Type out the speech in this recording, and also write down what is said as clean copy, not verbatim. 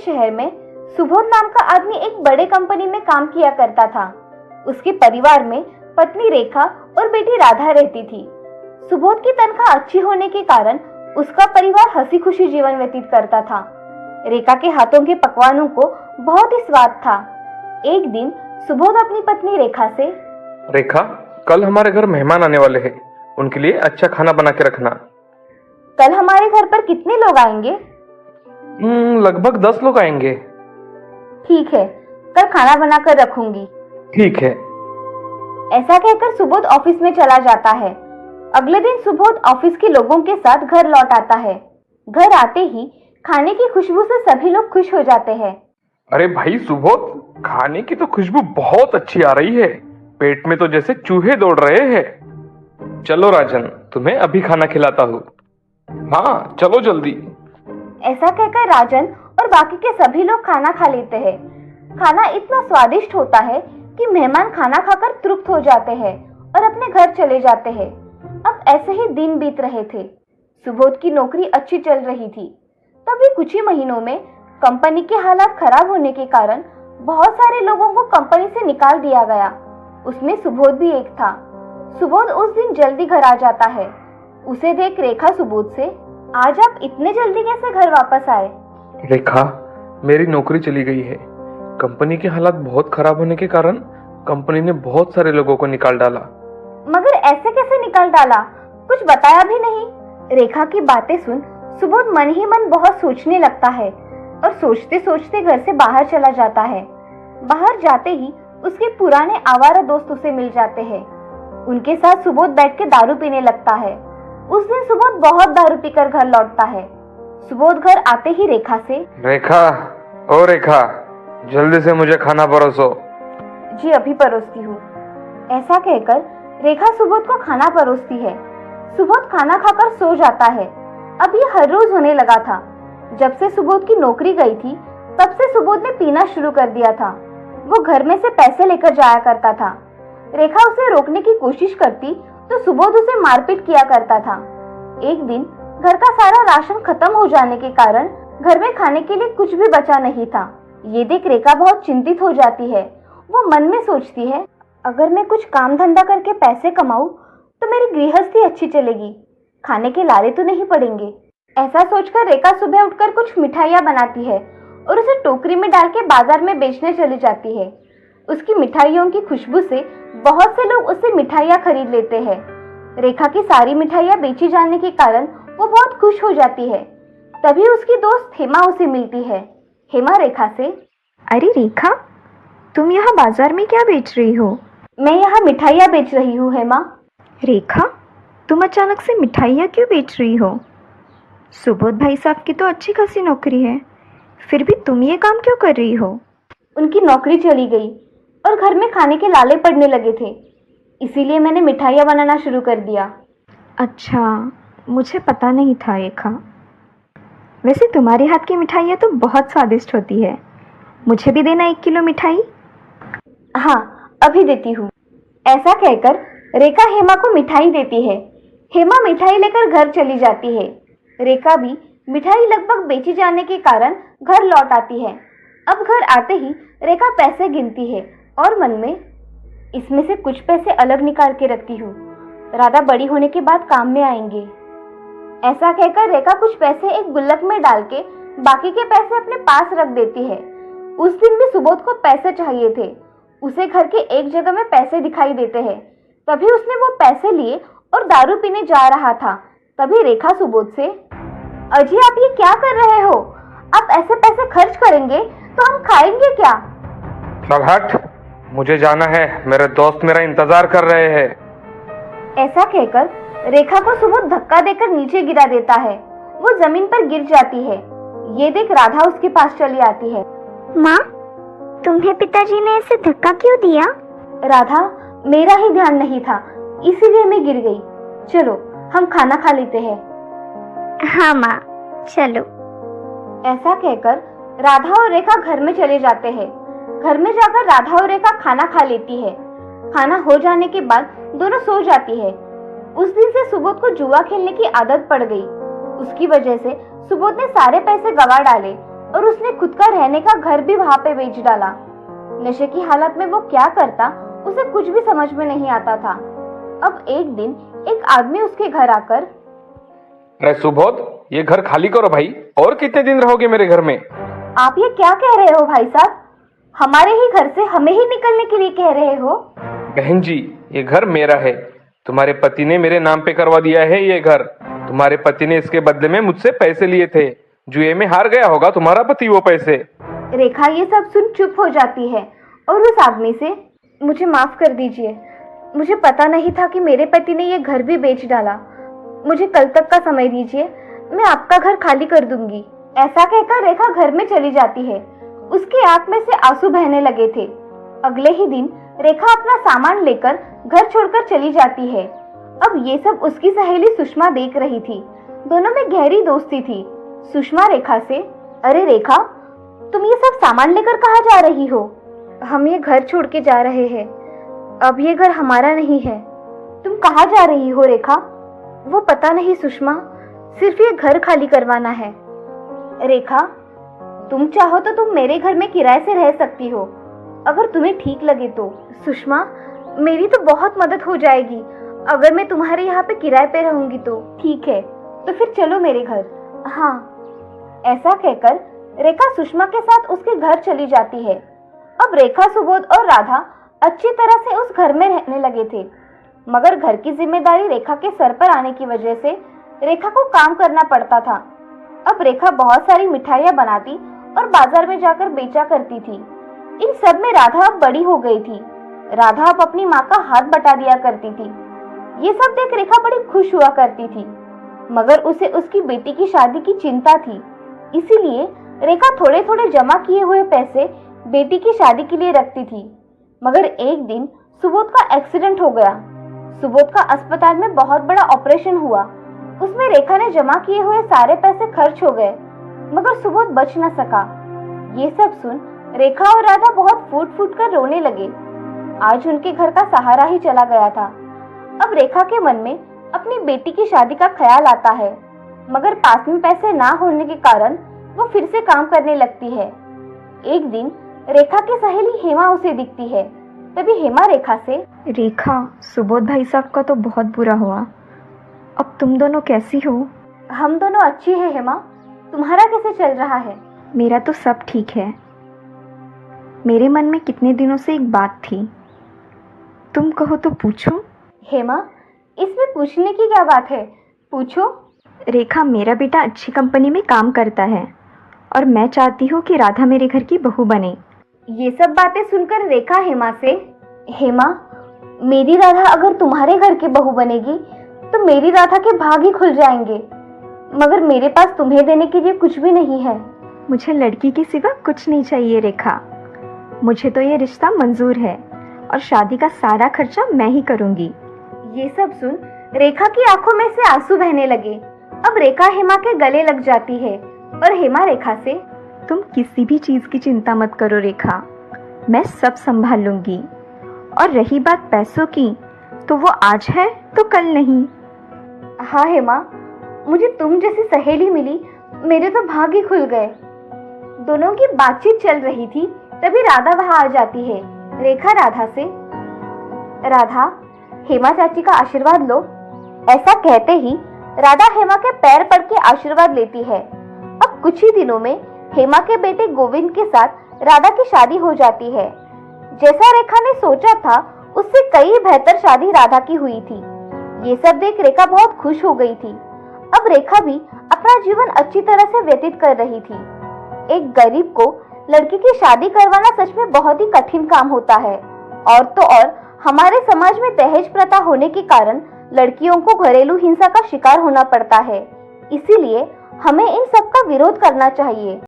शहर में सुबोध नाम का आदमी एक बड़े कंपनी में काम किया करता था। उसके परिवार में पत्नी रेखा और बेटी राधा रहती थी। सुबोध की तनख्वाह अच्छी होने के कारण उसका परिवार हंसी खुशी जीवन व्यतीत करता था। रेखा के हाथों के पकवानों को बहुत ही स्वाद था। एक दिन सुबोध अपनी पत्नी रेखा से, रेखा, कल हमारे घर मेहमान आने वाले हैं, उनके लिए अच्छा खाना बना के रखना। कल हमारे घर पर कितने लोग आएंगे? लगभग 10 लोग आएंगे। ठीक है, कल खाना बनाकर रखूंगी। ठीक है। ऐसा कहकर सुबोध ऑफिस में चला जाता है। अगले दिन सुबोध ऑफिस के लोगों के साथ घर लौट आता है। घर आते ही खाने की खुशबू से सभी लोग खुश हो जाते हैं। अरे भाई सुबोध, खाने की तो खुशबू बहुत अच्छी आ रही है। पेट में तो जैसे चूहे दौड़ रहे हैं। चलो राजन, तुम्हें अभी खाना खिलाता हूँ। हाँ चलो जल्दी। ऐसा कहकर राजन और बाकी के सभी लोग खाना खा लेते हैं। खाना इतना स्वादिष्ट होता है कि मेहमान खाना खाकर तृप्त हो जाते हैं और अपने घर चले जाते हैं। अब ऐसे ही दिन बीत रहे थे। सुबोध की नौकरी अच्छी चल रही थी। तभी कुछ ही महीनों में कंपनी के हालात खराब होने के कारण बहुत सारे लोगों को कंपनी से निकाल दिया गया। उसमें सुबोध भी एक था। सुबोध उस दिन जल्दी घर आ जाता है। उसे देख रेखा सुबोध से, आज आप इतने जल्दी कैसे घर वापस आए? रेखा, मेरी नौकरी चली गई है। कंपनी के हालात बहुत खराब होने के कारण कंपनी ने बहुत सारे लोगों को निकाल डाला। मगर ऐसे कैसे निकाल डाला? कुछ बताया भी नहीं। रेखा की बातें सुन सुबोध मन ही मन बहुत सोचने लगता है और सोचते सोचते घर से बाहर चला जाता है। बाहर जाते ही उसके पुराने आवारा दोस्त उसे मिल जाते हैं। उनके साथ सुबोध बैठ के दारू पीने लगता है। उस दिन सुबोध बहुत दारू पीकर घर लौटता है। सुबोध घर आते ही रेखा से, रेखा, ओ रेखा, जल्दी से मुझे खाना परोसो। जी अभी परोसती हूँ। ऐसा कहकर रेखा सुबोध को खाना परोसती है। सुबोध खाना खाकर सो जाता है। अब ये हर रोज होने लगा था। जब से सुबोध की नौकरी गई थी तब से सुबोध ने पीना शुरू कर दिया था। वो घर में से पैसे लेकर जाया करता था। रेखा उसे रोकने की कोशिश करती तो सुबोध उसे मारपीट किया करता था। एक दिन घर का सारा राशन खत्म हो जाने के कारण घर में खाने के लिए कुछ भी बचा नहीं था। ये देख रेखा बहुत चिंतित हो जाती है। वो मन में सोचती है, अगर मैं कुछ काम धंधा करके पैसे कमाऊं तो मेरी गृहस्थी अच्छी चलेगी, खाने के लाले तो नहीं पड़ेंगे। ऐसा सोचकर रेखा सुबह उठकर कुछ मिठाइयाँ बनाती है और उसे टोकरी में डाल के बाजार में बेचने चली जाती है। उसकी मिठाइयों की खुशबू से बहुत से लोग उससे मिठाइयाँ खरीद लेते हैं। रेखा की सारी मिठाइयाँ बेची जाने के कारण वो बहुत खुश हो जाती है। तभी उसकी दोस्त हेमा उसे मिलती है। हेमा रेखा से, अरे रेखा, तुम यहाँ बाजार में क्या बेच रही हो? मैं यहाँ मिठाइयाँ बेच रही हूँ हेमा। रेखा, तुम अचानक से मिठाइयाँ क्यों बेच रही हो? सुबोध भाई साहब की तो अच्छी खासी नौकरी है, फिर भी तुम ये काम क्यों कर रही हो? उनकी नौकरी चली गई और घर में खाने के लाले पड़ने लगे थे, इसीलिए मैंने मिठाइयाँ बनाना शुरू कर दिया। अच्छा, मुझे पता नहीं था रेखा। वैसे तुम्हारे हाथ की मिठाइयाँ तो बहुत स्वादिष्ट होती है। मुझे भी देना 1 किलो मिठाई। हाँ, अभी देती हूँ। ऐसा कहकर रेखा हेमा को मिठाई देती है। हेमा मिठाई लेकर घर चली जाती है। रेखा भी मिठाई लगभग बेची जाने के कारण घर लौट आती है। अब घर आते ही रेखा पैसे गिनती है और मन में, इसमें से कुछ पैसे अलग निकाल के रखती हूँ, राधा बड़ी होने के बाद काम में आएंगे। ऐसा कहकर रेखा कुछ पैसे एक गुल्लक में डाल के बाकी के पैसे अपने पास रख देती है। उस दिन भी सुबोध को पैसे चाहिए थे। उसे घर के एक जगह में पैसे दिखाई देते हैं। तभी उसने वो पैसे लिए और दारू पीने जा रहा था। तभी रेखा सुबोध से, अजी आप ये क्या कर रहे हो? आप ऐसे पैसे खर्च करेंगे तो हम खाएंगे क्या? चल हट, मुझे जाना है, मेरे दोस्त मेरा इंतजार कर रहे हैं। ऐसा कहकर रेखा को सुबोध धक्का देकर नीचे गिरा देता है। वो जमीन पर गिर जाती है। ये देख राधा उसके पास चली आती है। माँ, तुम्हें पिताजी ने ऐसे धक्का क्यों दिया? राधा, मेरा ही ध्यान नहीं था, इसीलिए मैं गिर गई। चलो हम खाना खा लेते हैं। हाँ माँ, चलो। ऐसा कहकर राधा और रेखा घर में चले जाते हैं। घर में जाकर राधा और रेखा खाना खा लेती है। खाना हो जाने के बाद दोनों सो जाती है। उस दिन से सुबोध को जुआ खेलने की आदत पड़ गई। उसकी वजह से सुबोध ने सारे पैसे गवा डाले और उसने खुद का रहने का घर भी वहां पे बेच डाला। नशे की हालत में वो क्या करता उसे कुछ भी समझ में नहीं आता था। अब एक दिन एक आदमी उसके घर आकर, अरे सुबोध, ये घर खाली करो भाई। और कितने दिन रहोगे मेरे घर में? आप ये क्या कह रहे हो भाई साहब? हमारे ही घर से हमें ही निकलने के लिए कह रहे हो? बहन जी, ये घर मेरा है। तुम्हारे पति ने मेरे नाम पे करवा दिया है ये घर। तुम्हारे पति ने इसके बदले में मुझसे पैसे लिए थे। जुए में हार गया होगा तुम्हारा पति वो पैसे। रेखा ये सब सुन चुप हो जाती है और उस आदमी से, मुझे माफ कर दीजिए, मुझे पता नहीं था कि मेरे पति ने ये घर भी बेच डाला। मुझे कल तक का समय दीजिए, मैं आपका घर खाली कर दूंगी। ऐसा कहकर रेखा घर में चली जाती है। उसकी आंख में से आंसू बहने लगे थे। अगले ही दिन रेखा अपना सामान लेकर घर छोड़कर चली जाती है। अब ये सब उसकी सहेली सुषमा देख रही थी। दोनों में गहरी दोस्ती थी। सुषमा रेखा से, अरे रेखा, तुम ये सब सामान लेकर कहाँ जा रही हो? हम ये घर छोड़ के जा रहे हैं। अब ये घर हमारा नहीं है। तुम कहाँ जा रही हो रेखा? वो पता नहीं सुषमा, सिर्फ ये घर खाली करवाना है। रेखा, तुम चाहो तो तुम मेरे घर में किराए से रह सकती हो, अगर तुम्हें ठीक लगे तो। सुषमा, मेरी तो बहुत मदद हो जाएगी अगर मैं तुम्हारे यहाँ पे किराए पे रहूंगी तो। ठीक है, तो फिर चलो मेरे घर। हाँ। ऐसा कहकर रेखा सुषमा के साथ उसके घर चली जाती है। अब रेखा, सुबोध और राधा अच्छी तरह से उस घर में रहने लगे थे, मगर घर की जिम्मेदारी रेखा के सर पर आने की वजह से रेखा को काम करना पड़ता था। अब रेखा बहुत सारी मिठाइयाँ बनाती और बाजार में जाकर बेचा करती थी। इन सब में राधा अब बड़ी हो गई थी। राधा अब अपनी माँ का हाथ बटा दिया करती थी। ये सब देख रेखा बड़ी खुश हुआ करती थी, मगर उसे उसकी बेटी की शादी की चिंता थी। इसीलिए रेखा थोड़े थोड़े जमा किए हुए पैसे बेटी की शादी के लिए रखती थी। मगर एक दिन सुबोध का एक्सीडेंट हो गया। सुबोध का अस्पताल में बहुत बड़ा ऑपरेशन हुआ। उसमें रेखा ने जमा किए हुए सारे पैसे खर्च हो गए, मगर सुबोध बच न सका। ये सब सुन रेखा और राधा बहुत फूट फूट कर रोने लगे। आज उनके घर का सहारा ही चला गया था। अब रेखा के मन में अपनी बेटी की शादी का ख्याल आता है, मगर पास में पैसे ना होने के कारण वो फिर से काम करने लगती है। एक दिन रेखा की सहेली हेमा उसे दिखती है। तभी हेमा रेखा से, रेखा, सुबोध भाई साहब का तो बहुत बुरा हुआ। अब तुम दोनों कैसी हो? हम दोनों अच्छी है हेमा, तुम्हारा कैसे चल रहा है? मेरा तो सब ठीक है। मेरे मन में कितने दिनों से एक बात थी, तुम कहो तो पूछूं? हेमा, इसमें पूछने की क्या बात है, पूछो। रेखा, मेरा बेटा अच्छी कंपनी में काम करता है और मैं चाहती हूँ कि राधा मेरे घर की बहू बने। ये सब बातें सुनकर रेखा हेमा से, हेमा, मेरी राधा अगर तुम्हारे घर की बहू बनेगी तो मेरी राधा के भाग ही खुल जाएंगे, मगर मेरे पास तुम्हें देने के लिए कुछ भी नहीं है। मुझे लड़की के सिवा कुछ नहीं चाहिए रेखा। मुझे तो ये रिश्ता मंजूर है और शादी का सारा खर्चा मैं ही करूँगी। ये सब सुन रेखा की आंखों में से आंसू बहने लगे। अब रेखा हेमा के गले लग जाती है और हेमा रेखा से, तुम किसी भी चीज की चिंता मत करो रेखा, मैं सब संभाल लूंगी। और रही बात पैसों की, तो वो आज है तो कल नहीं। हाँ हेमा, मुझे तुम जैसी सहेली मिली, मेरे तो भाग ही खुल गए। दोनों की बातचीत चल रही थी, तभी राधा वहां आ जाती है। रेखा राधा से, राधा, हेमा चाची का आशीर्वाद लो। ऐसा कहते ही राधा हेमा के पैर पड़ के आशीर्वाद लेती है। अब कुछ ही दिनों में हेमा के बेटे गोविंद के साथ राधा की शादी हो जाती है। जैसा रेखा ने सोचा था, उससे कई बेहतर शादी राधा की हुई थी। ये सब देख रेखा बहुत खुश हो गई थी। अब रेखा भी अपना जीवन अच्छी तरह से व्यतीत कर रही थी। एक गरीब को लड़की की शादी करवाना सच में बहुत ही कठिन काम होता है। और तो और हमारे समाज में दहेज प्रथा होने के कारण लड़कियों को घरेलू हिंसा का शिकार होना पड़ता है। इसीलिए हमें इन सब का विरोध करना चाहिए।